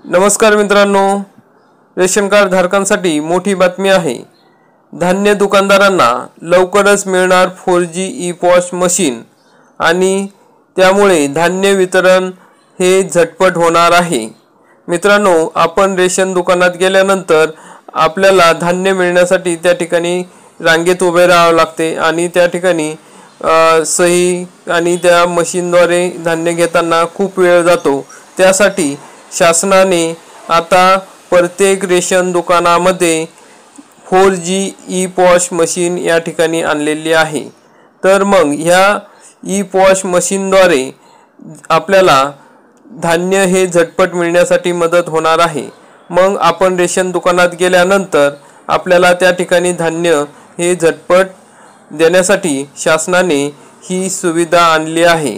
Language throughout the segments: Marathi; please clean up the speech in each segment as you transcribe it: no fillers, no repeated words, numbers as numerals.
नमस्कार मित्रांनो, रेशन कार्ड धारकांसाठी मोठी बातमी आहे। धान्य दुकानदारांना लवकरच मिळणार 4G ई-पॉस मशीन आणि त्यामुळे धान्य वितरण हे झटपट होणार आहे। मित्रांनो, आपण रेशन दुकानात गेल्यानंतर आपल्याला धान्य मिळण्यासाठी त्या ठिकाणी रांगेत उभे राहावे लागते आणि त्या ठिकाणी सही आणि त्या मशीनद्वारे धान्य घेताना खूप वेळ जातो। त्यासाठी शासनाने आता प्रत्येक रेशन दुकानामध्ये 4G ई-पॉस मशीन या ठिकाणी आणलेली आहे। तर मग ह्या ई-पॉस मशीनद्वारे आपल्याला धान्य हे झटपट मिळण्यासाठी मदत होणार आहे। मग आपण रेशन दुकानात गेल्यानंतर आपल्याला त्या ठिकाणी धान्य हे झटपट देण्यासाठी शासनाने ही सुविधा आणली आहे।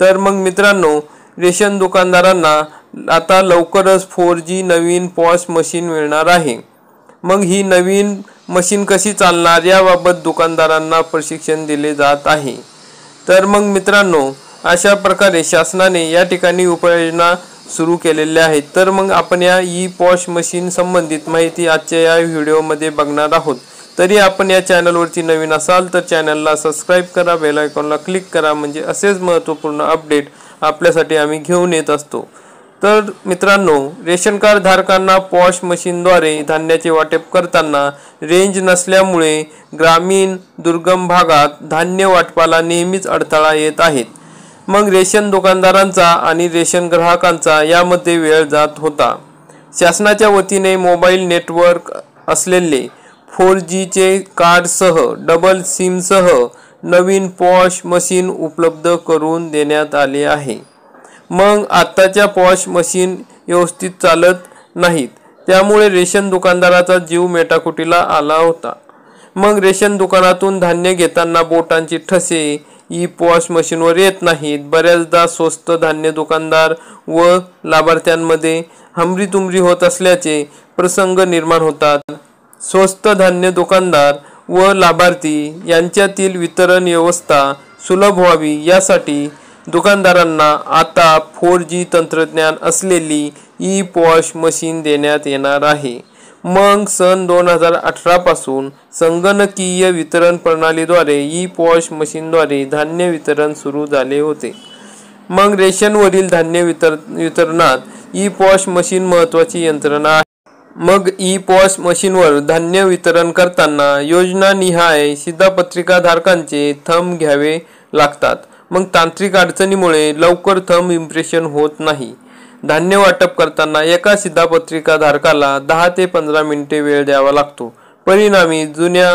तर मग मित्रांनो, रेशन दुकानदारांना आता लवकरच 4G नवीन पॉस मशीन मिळणार आहे। मग ही नवीन मशीन कशी चालणार याबाबत दुकानदारांना प्रशिक्षण दिले जात आहे। तर मग मित्रांनो, अशा प्रकारे शासनाने या ठिकाणी उपाययोजना सुरू केलेल्या आहेत। तर मग आपण या ई-पॉस मशीन संबंधित माहिती आजच्या या व्हिडिओमध्ये बघणार आहोत। तरी आपण या चॅनलवरती नवीन असाल तर चॅनलला सबस्क्राइब करा, बेल आयकॉनला क्लिक करा, म्हणजे असेच महत्त्वपूर्ण अपडेट आपल्यासाठी आम्ही घेऊन येत असतो। तर मित्रांनो, रेशन कार्ड धारकांना पॉस मशीनद्वारे धान्याचे वाटप करताना रेंज नसल्यामुळे ग्रामीण दुर्गम भागात धान्य वाटपाला नेहमीच अडथळा येत आहेत। मग रेशन दुकानदारांचा आणि रेशन ग्राहकांचा यामध्ये वेळ जात होता। शासनाच्या वतीने मोबाईल नेटवर्क असलेले 4Gचे कार्डसह डबल सिमसह नवीन पॉस मशीन उपलब्ध करून देण्यात आले आहे। मग आत्ताच्या पॉस मशीन व्यवस्थित चालत नाहीत, त्यामुळे रेशन दुकानदाराचा जीव मेटाकुटीला आला होता। मग रेशन दुकानातून धान्य घेताना बोटांचे ठसे ई-पॉस मशीनवर येत नाहीत। बऱ्याचदा स्वस्त धान्य दुकानदार व लाभार्थ्यांमध्ये हमरीतुमरी होत असल्याचे प्रसंग निर्माण होतात। स्वस्त धान्य दुकानदार व लाभार्थी यांच्यातील वितरण व्यवस्था सुलभ व्हावी यासाठी दुकानदारांना आता 4G तंत्रज्ञान असलेली ई-पॉस मशीन देण्यात येणार आहे। मग सन 2018 पासून संगणकीय वितरण प्रणालीद्वारे ई-पॉस मशीनद्वारे धान्य वितरण सुरू झाले होते। मग रेशनवरील धान्य वितरणात ई-पॉस मशीन महत्त्वाची यंत्रणा आहे। मग ई-पॉस मशीनवर धान्य वितरण करताना योजनानिहाय शिधापत्रिका धारकांचे थंब घ्यावे लागतात। मग तांत्रिक अडचणीमुळे लवकर थंब इम्प्रेशन होत नाही। धान्य वाटप करताना एका शिधापत्रिका धारकाला 10 ते 15 मिनिटे वेळ द्यावा लागतो। परिणामी जुन्या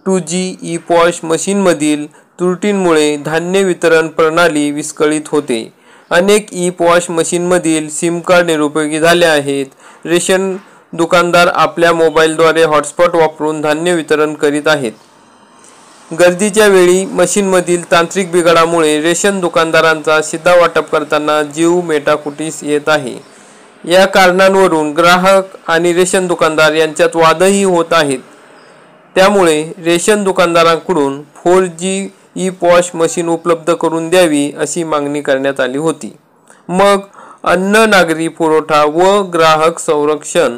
2G ई-पॉस मशीनमधील त्रुटींमुळे धान्य वितरण प्रणाली विस्कळीत होते। अनेक ई-पॉस मशीनमधील सिम कार्ड निरुपयोगी झाले आहेत। रेशन दुकानदार आपल्या मोबाईलद्वारे हॉटस्पॉट वापरून धान्य वितरण करीत आहेत। गर्दीच्या वेळी मशीनमधील तांत्रिक बिघाडामुळे रेशन दुकानदारांचा शिधा वाटप करताना जीव मेटाकुटीस येत आहे। या कारणांवरून ग्राहक आणि रेशन दुकानदार यांच्यात वादही होत आहेत। त्यामुळे रेशन दुकानदारांकडून 4G ई-पॉस मशीन उपलब्ध करून द्यावी अशी मागणी करण्यात आली होती। मग अन्न नागरी पुरवठा व ग्राहक संरक्षण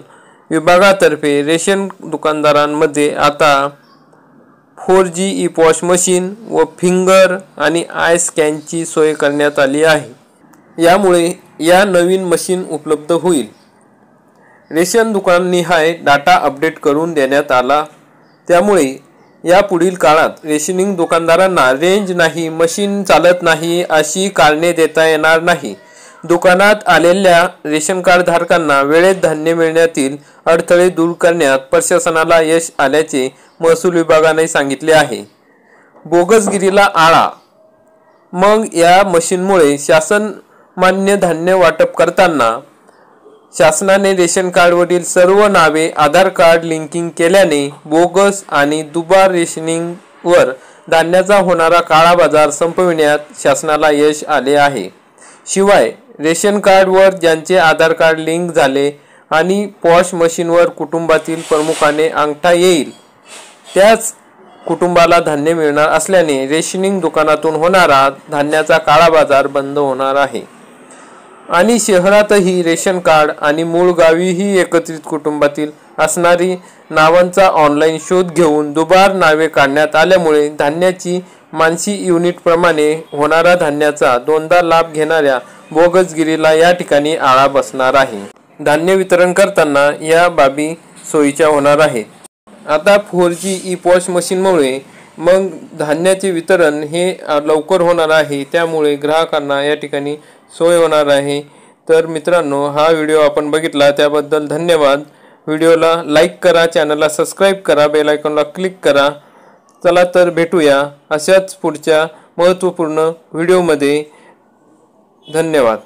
विभागातर्फे रेशन दुकानदारांमध्ये आता 4G ई-पॉस मशीन व फिंगर आणि आय स्कॅनची सोय करण्यात आली आहे। यामुळे या नवीन मशीन उपलब्ध होईल। रेशन दुकाननिहाय डाटा अपडेट करून देण्यात आला, त्यामुळे या पुढील काळात रेशनिंग दुकानदारांना रेंज नाही, मशीन चालत नाही अशी कारणे देता येणार नाही। दुकानात आलेल्या रेशन कार्ड धारकांना वेळेत धान्य मिळण्यातील अडथळे दूर करण्यात प्रशासनाला यश आल्याचे महसूल विभागाने सांगितले आहे। बोगसगिरीला आळा। मग या मशीनमुळे शासन मान्य धान्य वाटप करताना शासनाने रेशन कार्डवरील सर्व नावे आधार कार्ड लिंकिंग केल्याने बोगस आणि दुबार रेशनिंगवर धान्याचा होणारा काळा बाजार संपविण्यात शासनाला यश आले आहे। शिवाय रेशन कार्डवर ज्यांचे आधार कार्ड लिंक झाले आणि पॉस मशीनवर कुटुंबातील प्रमुखाने अंगठा येईल त्याच कुटुंबाला धान्य मिळणार असल्याने रेशनिंग दुकानातून होणारा धान्याचा काळा बाजार बंद होणार आहे। आणि शहरातही रेशन कार्ड आणि मूळ गावीही एकत्रित कुटुंबातील असणारी नावांचा ऑनलाईन शोध घेऊन दुबार नावे काढण्यात आल्यामुळे धान्याची मानसी युनिटप्रमाणे होणारा धान्याचा दोनदा लाभ घेणाऱ्या बोगसगिरीला या ठिकाणी आळा बसणार आहे. धान्य वितरण करताना या बाबी सोयीच्या होणार आहेत. आता 4G ई-पॉश मशीनमुळे मग धान्याचे वितरण हे लवकर होणार आहे, त्यामुळे ग्राहकांना या ठिकाणी सोय होणार आहे. तर मित्रांनो, हा व्हिडिओ आपण बघितला त्याबद्दल धन्यवाद. व्हिडिओला लाईक करा, चॅनलला सबस्क्राईब करा, बेल आयकॉनला क्लिक करा. चला तर भेटूया अशाच पुढच्या महत्त्वपूर्ण व्हिडिओमध्ये. धन्यवाद.